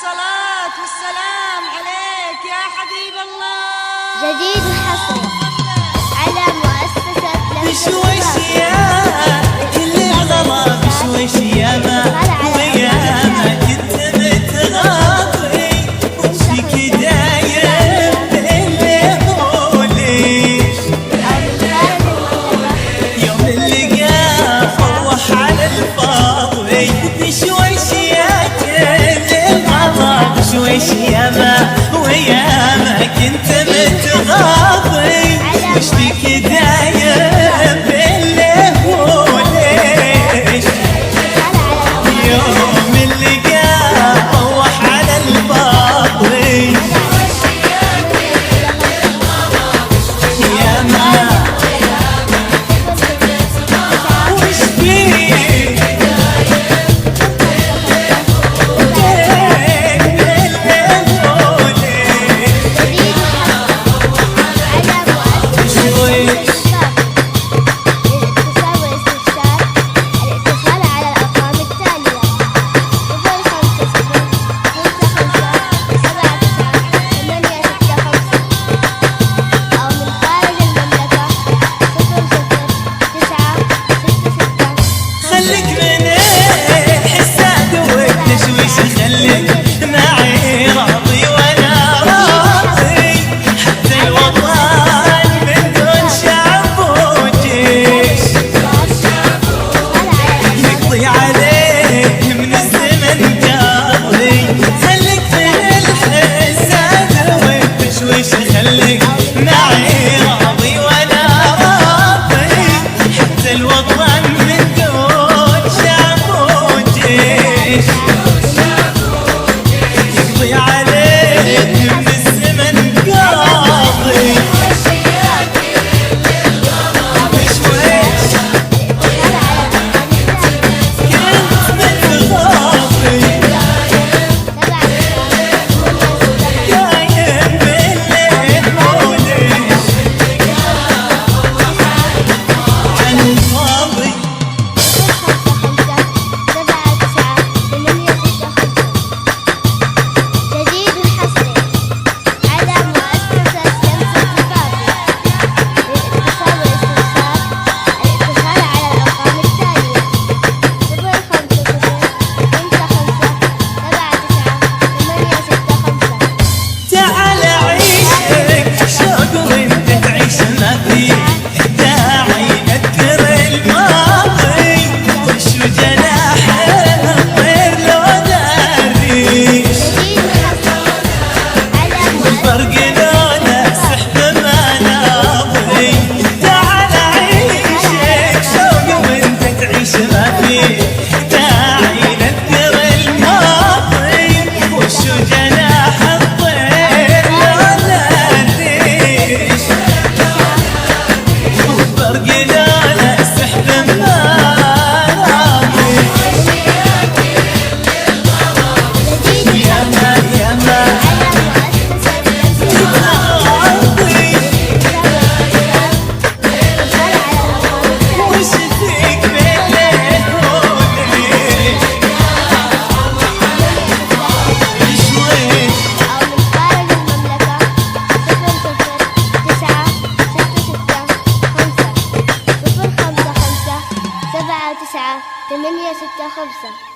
الصلاة والسلام عليك يا حبيب الله. جديد وحصري على مؤسسة بشويش ياما كل الغلا بشويش ياما وياما كنت متغاضي وامشي كدايم بالليل وليش يوم اللقاء فوح على الفاضي بشويش يا كل الغلا بشويش ياما وياما كنت متغاضي وامشي كدايم بالليل وليش يوم اللقاء فوح على الفاضي ياما وش فيك خليك من الحساد والتشويش خليك معي راضي وانا راضي حتى الوطن من دون شعب وجيش نقضي عليه من الزمن قاضي خليك من الحساد والتشويش خليك معي راضي وانا راضي حتى الوطن من دون شعب وجيش يقضي عليه من الزمن قاضي وش كنت متغاضي دايم بالليل وليش عن الفاضي جديد وحصري على مؤسسة شمس الفاضي للاتصال والاستفسار الاتصال على الأرقام التالية 05055799865. تعال عيشك شوق وانت تعيش ما فيه داعي نذكر الماضي وش جناحه الطير لو داريش جديد وحصري على فرق لونه سحب مناظري تعال عيشك شوق وانت تعيش ما فيه داعي نذكر الماضي وش جناح الطير لو داريش فرق لونه سحب مناظري ياما ياما على مؤسسة شمس تغاضي وش فيك بالليل وليش شويش أو من خارج المملكة 0096665 055 79 865.